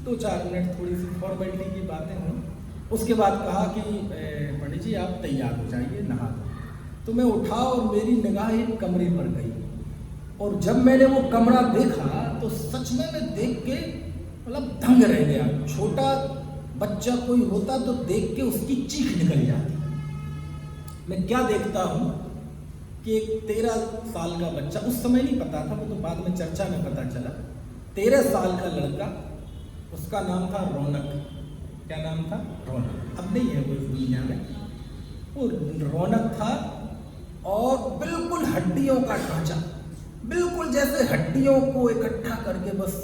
2-4 मिनट थोड़ी सी फॉर्मेलिटी की बातें हुई। उसके बाद कहा कि पंडित जी आप तैयार हो जाइए, नहा दो। तो मैं उठा और मेरी निगाह एक कमरे पर गई, और जब मैंने वो कमरा देखा तो सच में मैं देख के मतलब दंग रह गया। छोटा बच्चा कोई होता तो देख के उसकी चीख निकल जाती, मैं क्या देखता हूँ कि एक 13 साल का बच्चा, उस समय नहीं पता था, वो तो बाद में चर्चा में पता चला, 13 साल का लड़का, उसका नाम था रौनक। क्या नाम था? रौनक। अब नहीं है वो इस दुनिया में। वो रौनक था और बिल्कुल हड्डियों का ढांचा, बिल्कुल जैसे हड्डियों को इकट्ठा करके बस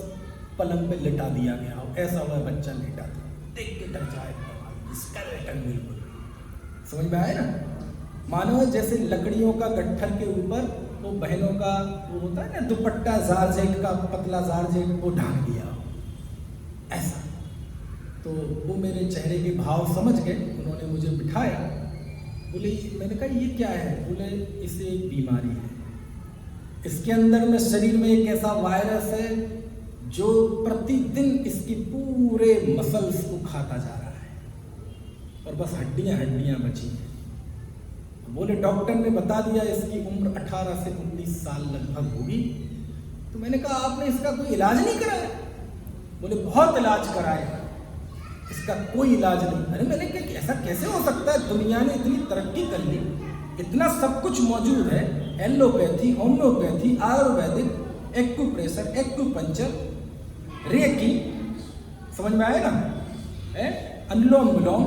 पलंग पे लिटा दिया गया हो, ऐसा वह बच्चा लेटा था। देख के डर जाए, स्केलेटन बिल्कुल। समझ में आया ना? मानो जैसे लकड़ियों का गट्ठर के ऊपर वो बहनों का वो होता है ना दुपट्टा, जारजेट का पतला जारजेट, वो ढांक दिया हो, ऐसा। तो वो मेरे चेहरे के भाव समझ गए, उन्होंने मुझे बिठाया। बोले, मैंने कहा ये क्या है? बोले इसे एक बीमारी है, इसके अंदर में शरीर में एक ऐसा वायरस है जो प्रतिदिन इसकी पूरे मसल्स को खाता जा रहा है और बस हड्डियां हड्डियां बची हैं। बोले डॉक्टर ने बता दिया इसकी उम्र 18 से 19 साल लगभग होगी। तो मैंने कहा आपने इसका कोई इलाज नहीं कराया? बोले बहुत इलाज कराया, इसका कोई इलाज नहीं। अरे मैंने कहा कि ऐसा कैसे हो सकता है? दुनिया ने इतनी तरक्की कर ली, इतना सब कुछ मौजूद है, allopathy, homeopathy, ayurvedic, acupressure, acupuncture, reiki, समझ में आए ना? अनुलोम विलोम,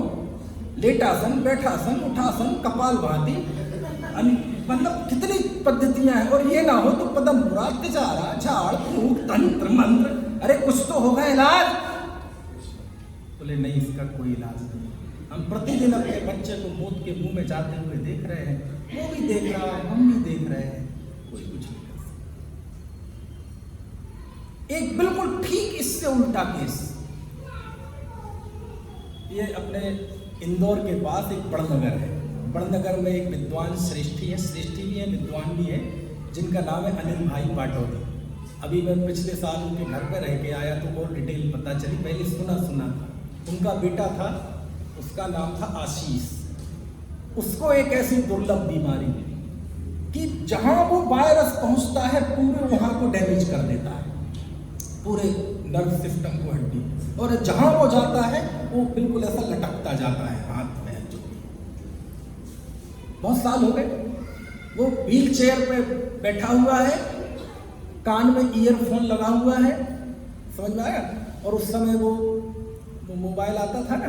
लेटासन, बैठासन, उठासन, कपाल भाती, मतलब कितनी पद्धतियां हैं। और ये ना हो तो पदमपुरा, तिजारा, झाड़ फूक, तंत्र मंत्र, अरे कुछ तो होगा इलाज। बोले नहीं, इसका कोई इलाज नहीं। हम प्रतिदिन अपने बच्चे को मौत के मुंह में जाते हुए देख रहे हैं, वो भी देख रहा है, हम भी देख रहे हैं, कोई कुछ नहीं कर सकता। एक बिल्कुल ठीक इससे उल्टा केस, ये अपने इंदौर के पास एक बड़नगर है। बड़नगर में एक विद्वान श्रेष्ठी है, श्रेष्ठी भी है, विद्वान भी है, जिनका नाम है अनिल भाई पाटौदी। अभी मैं पिछले साल उनके घर पर रह के आया तो और डिटेल पता चली, पहले सुना था। उनका बेटा था, उसका नाम था आशीष। उसको एक ऐसी दुर्लभ बीमारी मिली कि जहां वो वायरस पहुंचता है पूरे वहां को डैमेज कर देता है, पूरे नर्व सिस्टम को, हड्डी, और जहां वो जाता है वो बिल्कुल ऐसा लटकता जाता है हाथ में। जो बहुत साल हो गए, वो व्हील चेयर पे बैठा हुआ है, कान में ईयरफोन लगा हुआ है, समझ में आया? और उस समय वो मोबाइल आता था ना,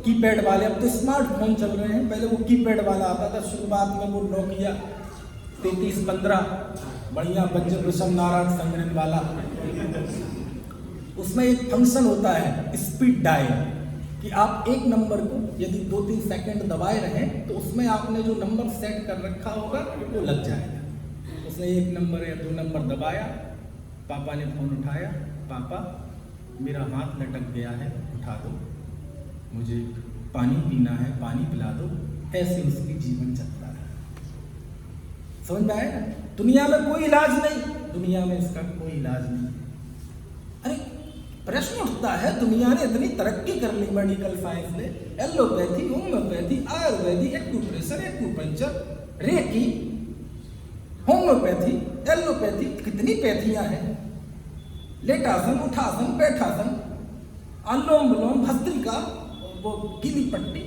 कीपैड वाले, अब तो स्मार्टफोन चल रहे हैं, पहले वो कीपैड वाला आता था। शुरुआत में वो नोकिया 3315 बढ़िया वज्र वृषभ नारायण संग्रहण वाला, उसमें एक फंक्शन होता है स्पीड डायल, कि आप एक नंबर को यदि 2-3 सेकंड दबाए रहें तो उसमें आपने जो नंबर सेट कर रखा होगा वो लग जाएगा। उसने 1 नंबर या 2 नंबर दबाया, पापा ने फोन उठाया, पापा मेरा हाथ लटक गया है, उठा दो, मुझे पानी पीना है, पानी पिला दो। ऐसे उसकी जीवन चलता है। समझ में आया? दुनिया में कोई इलाज नहीं, दुनिया में इसका कोई इलाज नहीं। अरे प्रश्न उठता है, दुनिया ने इतनी तरक्की कर ली, मेडिकल साइंस ने, allopathy, homeopathy, ayurvedic, acupressure, acupuncture, reiki, homeopathy, allopathy, कितनी पैथियां हैं, लेटासन, उठासन, बैठासन, अनुलोम विलोम, भस्त्रिका, वो गीली पट्टी,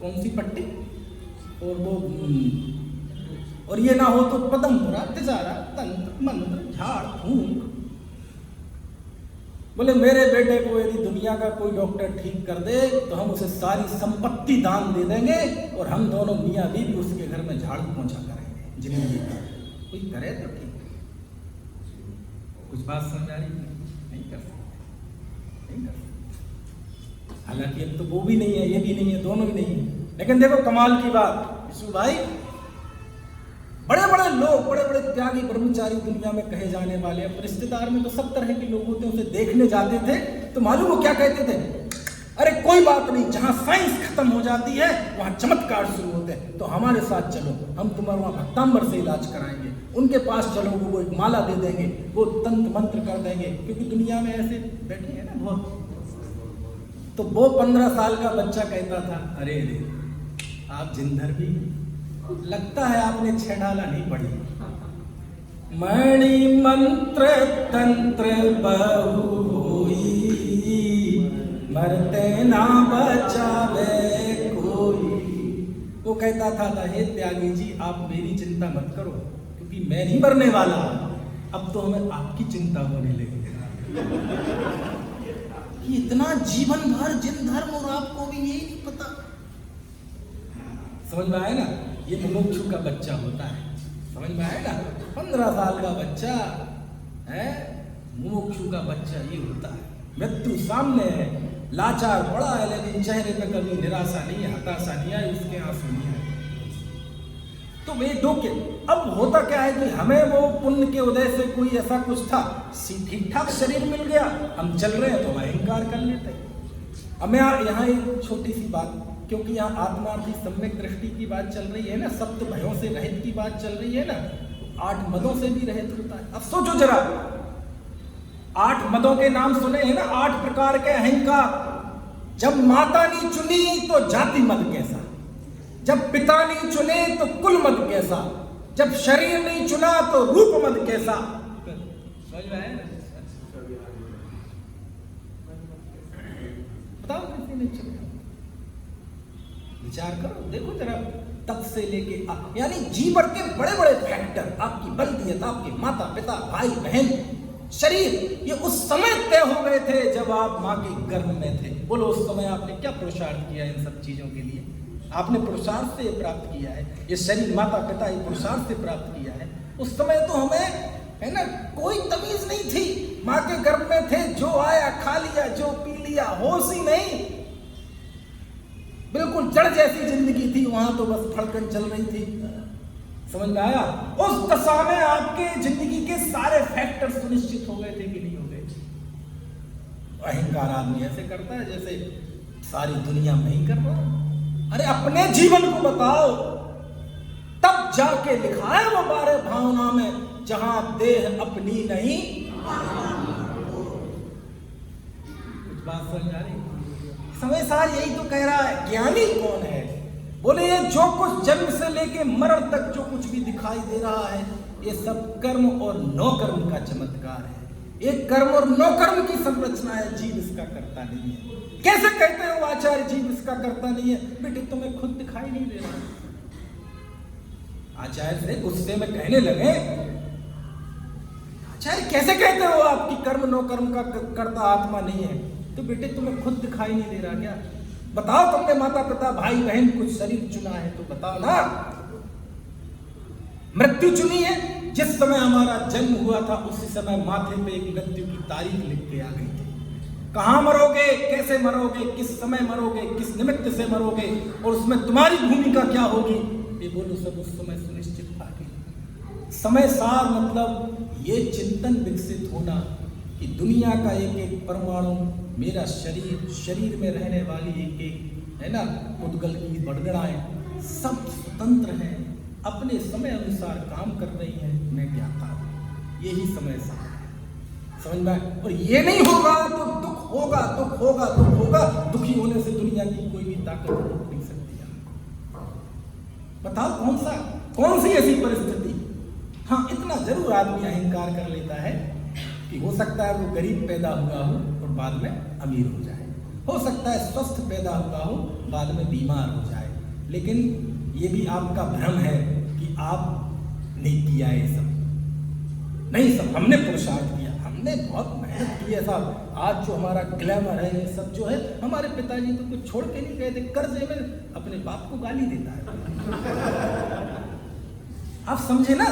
कौन सी पट्टी, और वो, और ये ना हो तो पदमपुरा, तिजारा, तंत्र मंत्र, झाड़ फूक। बोले मेरे बेटे को यदि दुनिया का कोई डॉक्टर ठीक कर दे तो हम उसे सारी संपत्ति दान दे देंगे और हम दोनों मियाँ बीवी उसके घर में झाड़ू पोंछा करेंगे जिंदगी का। कोई करे तो ठीक, कुछ बात समझ आ रही? नहीं कर सकते, नहीं कर सकते। हालांकि अब तो वो भी नहीं है, ये भी नहीं है, दोनों ही नहीं है। लेकिन देखो कमाल की बात विष्णु भाई, बड़े बड़े लोग, बड़े बड़े त्यागी ब्रह्मचारी दुनिया में कहे जाने वाले, अब रिश्तेदार में तो सब तरह के लोग होते हैं, उसे देखने जाते थे तो मालूम वो क्या कहते थे? अरे कोई बात नहीं, जहां साइंस खत्म हो जाती है वहां चमत्कार शुरू होते हैं, तो हमारे साथ चलो, हम तुम्हारा वहां भक्तांबर से इलाज कराएंगे। उनके पास चलोगे वो एक माला दे देंगे, वो तंत्र मंत्र कर देंगे, क्योंकि दुनिया में ऐसे बैठे हैं ना बहुत। तो वो 15 साल का बच्चा कहता था, अरे आप जिंदर भी लगता है आपने 6 डाला नहीं पढ़ी। मणि मंत्र तंत्र बहु होई, मरते ना बचावे कोई। कहता था हे त्यागी जी, आप मेरी चिंता मत करो, क्योंकि मैं नहीं मरने वाला, अब तो हमें आपकी चिंता होने लगी। इतना जीवन भर जिन धर्म और आपको भी यही नहीं पता। समझ में आया ना? ये मुमुक्षु का बच्चा होता है, समझ में आया ना? 15 साल का बच्चा है, मुमुक्षु का बच्चा ये होता है। मृत्यु सामने है, लाचार पड़ा है, लेकिन चेहरे पे कभी निराशा नहीं है, हताशा नहीं है, उसके आंसू नहीं है। तो वे के अब होता क्या है कि हमें वो पुण्य के उदय से कोई ऐसा कुछ था, ठीक ठाक शरीर मिल गया, हम चल रहे हैं तो अहंकार कर लेते हैं। अब मैं यहाँ एक छोटी सी बात, क्योंकि यहाँ आत्मार्थी सम्यक दृष्टि की बात चल रही है ना, सप्त भयों से रहित की बात चल रही है ना, 8 मदों से भी रहित होता है। अब सोचो जरा, 8 मदों के नाम सुने हैं ना, 8 प्रकार के अहंकार। जब माता नहीं चुनी तो जाति मद कैसा, जब पिता नहीं चुने तो कुल मद कैसा, जब शरीर नहीं चुना तो रूप मद कैसा। समझ में आया ना? बताओ किसी ने चुना? विचार करो, देखो जरा, तब से लेके यानी जीवन के बड़े बड़े फैक्टर, आपकी बल्दियत, आपके माता पिता, भाई बहन, शरीर, ये उस समय तय हो गए थे जब आप माँ के गर्भ में थे। बोलो उस समय आपने क्या पुरुषार्थ किया इन सब चीजों के लिए? आपने पुरुषार्थ से प्राप्त किया है, ये शरीर, माता पिता, ये पुरुषार्थ से प्राप्त किया है। उस समय तो हमें, है ना, कोई तमीज नहीं थी, माँ के गर्भ में थे, जो आया खा लिया, जो पी लिया, होश ही नहीं, बिल्कुल जड़ जैसी जिंदगी थी, वहां तो बस धड़कन चल रही थी। समझ में आया? उस दशा में आपके जिंदगी के सारे फैक्टर सुनिश्चित हो गए थे कि नहीं हो गए? अहंकार आदमी ऐसे करता है जैसे सारी दुनिया में ही कर रहा है। अरे अपने जीवन को बताओ, तब जाके लिखा है वो 12 भावना में, जहां देह अपनी नहीं। कुछ बात समझ आ रही? समय सार यही तो कह रहा है, ज्ञानी कौन है? बोले ये जो कुछ जन्म से लेके मरण तक जो कुछ भी दिखाई दे रहा है, ये सब कर्म और नो कर्म का चमत्कार है। एक कर्म और नो कर्म की संरचना है, जीव इसका करता नहीं है। कैसे कहते हो आचार्य जीव इसका करता नहीं है? बेटे तुम्हें खुद दिखाई नहीं दे रहा। आचार्य से गुस्से में कहने लगे, आचार्य कैसे कहते हो आपकी कर्म नो कर्म का करता आत्मा नहीं है? तो बेटे तुम्हें खुद दिखाई नहीं दे रहा क्या? बताओ, तुमने माता पिता भाई बहन कुछ शरीर चुना है तो बताओ ना। मृत्यु चुनी है, जिस समय हमारा जन्म हुआ था उसी समय माथे पे एक मृत्यु की तारीख लिख के आ गई थी। कहां मरोगे, कैसे मरोगे, किस समय मरोगे, किस निमित्त से मरोगे, और उसमें तुम्हारी भूमिका क्या होगी, ये बोलो सब उस समय सुनिश्चित था। समय सार मतलब ये चिंतन विकसित होना कि दुनिया का एक एक परमाणु, मेरा शरीर, शरीर में रहने वाली एक एक, है ना, उद्गल की बड़गड़ाएं सब स्वतंत्र हैं, अपने समय अनुसार काम कर रही हैं, मैं ज्ञाता हूं। यही समय सार है, समझ में? और ये नहीं होगा तो दुख होगा, दुख होगा, दुख होगा। दुखी होने से दुनिया की कोई भी ताकत रोक नहीं सकती है। बताओ कौन सी ऐसी परिस्थिति? हाँ, इतना जरूर आदमी अहंकार कर लेता है कि हो सकता है वो गरीब पैदा हुआ हो और बाद में अमीर हो जाए, हो सकता है स्वस्थ पैदा हुआ हो बाद में बीमार हो जाए, लेकिन ये भी आपका भ्रम है कि आप नहीं किया ये सब। नहीं, सब हमने पुरुषार्थ किया, हमने बहुत मेहनत की है साहब। आज जो हमारा ग्लैमर है ये सब जो है, हमारे पिताजी तो कुछ छोड़ के नहीं गए थे, कर्जे में अपने बाप को गाली देता है। आप समझे ना?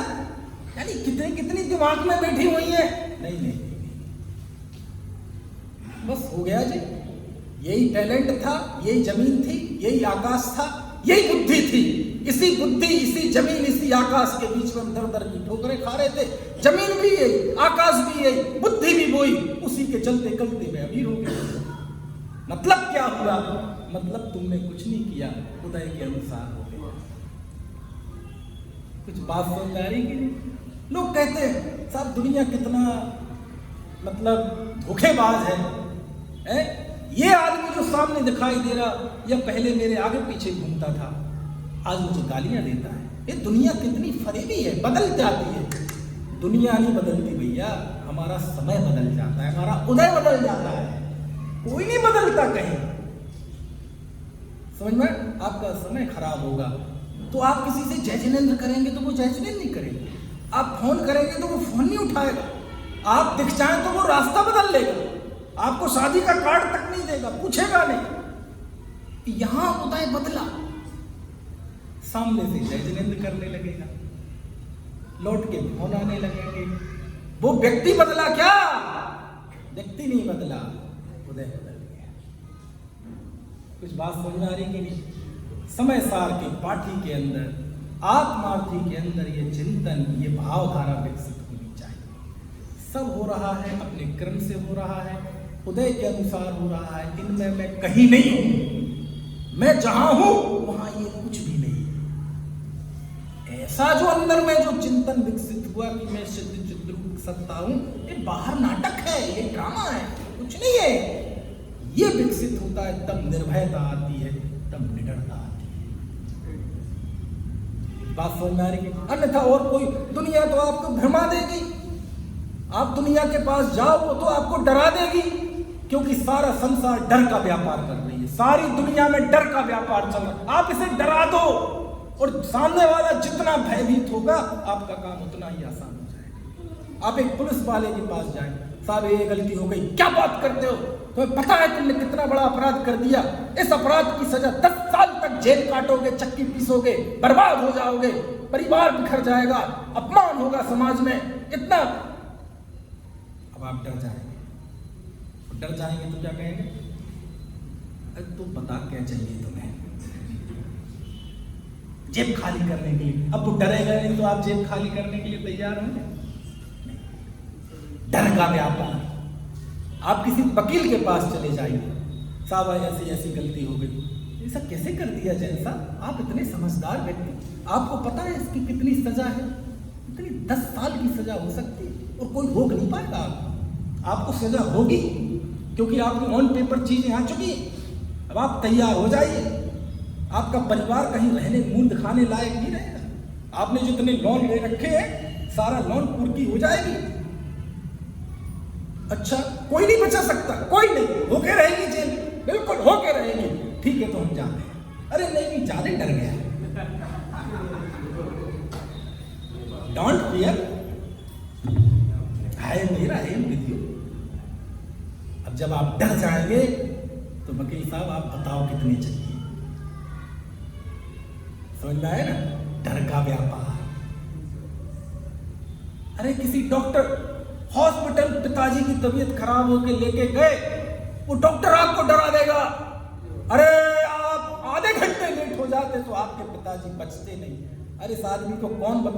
यानी कितनी दिमाग में बैठी हुई है। नहीं, बस हो गया जी, यही टैलेंट था, यही जमीन थी, यही आकाश था, यही बुद्धि थी। इसी बुद्धि, इसी जमीन, इसी आकाश के बीच में हम दर दर की ठोकरें खा रहे थे। जमीन भी यही, आकाश भी यही, बुद्धि भी वही, उसी के चलते कलते में अमीर हो गए। मतलब क्या हुआ? मतलब तुमने कुछ नहीं किया, उदय के अनुसार हो गया। कुछ बात समझ आ रही कि नहीं? लोग कहते हैं साहब दुनिया कितना मतलब धोखेबाज है? ये आदमी जो सामने दिखाई दे रहा, या पहले मेरे आगे पीछे घूमता था, आज मुझे गालियां देता है। ये दुनिया कितनी फरेबी है, बदल जाती है। दुनिया नहीं बदलती भैया, हमारा समय बदल जाता है, हमारा उदय बदल जाता है, कोई नहीं बदलता कहीं। समझ में? आपका समय खराब होगा तो आप किसी से जय जिनेंद्र करेंगे तो वो जय जिनेंद्र नहीं करेंगे, आप फोन करेंगे तो वो फोन नहीं उठाएगा, आप दिख जाएं तो वो रास्ता बदल लेगा, आपको शादी का कार्ड तक नहीं देगा, पूछेगा नहीं। यहां उदय बदला, सामने से जय जिनेंद्र करने लगेगा, लौट के फोन आने लगेंगे। वो व्यक्ति बदला क्या? व्यक्ति नहीं बदला, उदय बदल गया। कुछ बात समझ में आ रही कि नहीं? समय सार के पाठी के अंदर, आत्मार्थी के अंदर ये चिंतन, ये भावधारा विकसित होनी चाहिए। सब हो रहा है अपने क्रम से हो रहा है, उदय के अनुसार हो रहा है। इनमें मैं कहीं नहीं हूं, मैं जहां हूं वहां ये कुछ भी नहीं। ऐसा जो अंदर में जो चिंतन विकसित हुआ कि मैं सिद्ध चिद्रूप सत्ता हूं, ये बाहर नाटक है, ये ड्रामा है, कुछ नहीं है। ये विकसित होता है तब निर्भयता आती है, तब निडरता आती है। बात समझ में आ रही है? अन्यथा और कोई दुनिया तो आपको भ्रमा देगी, आप दुनिया के पास जाओ तो आपको डरा देगी, क्योंकि सारा संसार डर का व्यापार कर रही है, सारी दुनिया में डर का व्यापार चल रहा है। आप इसे डरा दो और सामने वाला जितना भयभीत होगा आपका काम उतना ही आसान हो जाएगा। आप एक पुलिस वाले के पास जाएं, साहब ये गलती हो गई, क्या बात करते हो, तुम्हें पता है तुमने कितना बड़ा अपराध कर दिया, इस अपराध की सजा 10 साल तक जेल काटोगे, चक्की पीसोगे, बर्बाद हो जाओगे, परिवार बिखर जाएगा, अपमान होगा समाज में, इतना। अब आप डर जाएंगे, डर जाएंगे तो क्या कहेंगे? अरे तो बता क्या चाहिए तुम्हें, जेब खाली करने के लिए। अब वो डरेगा नहीं तो आप जेब खाली करने के लिए तैयार होंगे? डर का व्यापार। आप किसी वकील के पास चले जाइए, साहब ऐसी ऐसी गलती हो गई, ऐसा कैसे कर दिया जैन साहब, आप इतने समझदार व्यक्ति, आपको पता है इसकी कितनी सजा है? इतनी 10 साल की सजा हो सकती है और कोई रोक नहीं पाएगा आपको सजा होगी, क्योंकि आपकी ऑन पेपर चीजें आ चुकी हैं। अब आप तैयार हो जाइए, आपका परिवार कहीं रहने मुंह दिखाने लायक नहीं रहेगा। आपने जितने लोन ले रखे हैं सारा लोन पूर्ति हो जाएगी। अच्छा, कोई नहीं बचा सकता, कोई नहीं, होके रहेगी जेल, बिल्कुल होके रहेगी। ठीक है तो हम जाते हैं। अरे नहीं, ज्यादा डर गया। Don't fear, I am here, I am with you. अब जब आप डर जाएंगे तो वकील साहब आप बताओ कितने चाहिए। समझ में आया ना? डर का व्यापार। अरे किसी डॉक्टर हॉस्पिटल पिताजी की तबीयत खराब होकर लेके गए, वो डॉक्टर आपको डरा देगा, अरे आप आधे घंटे लेट हो जाते तो आपके पिताजी बचते नहीं। अरे इस आदमी को कौन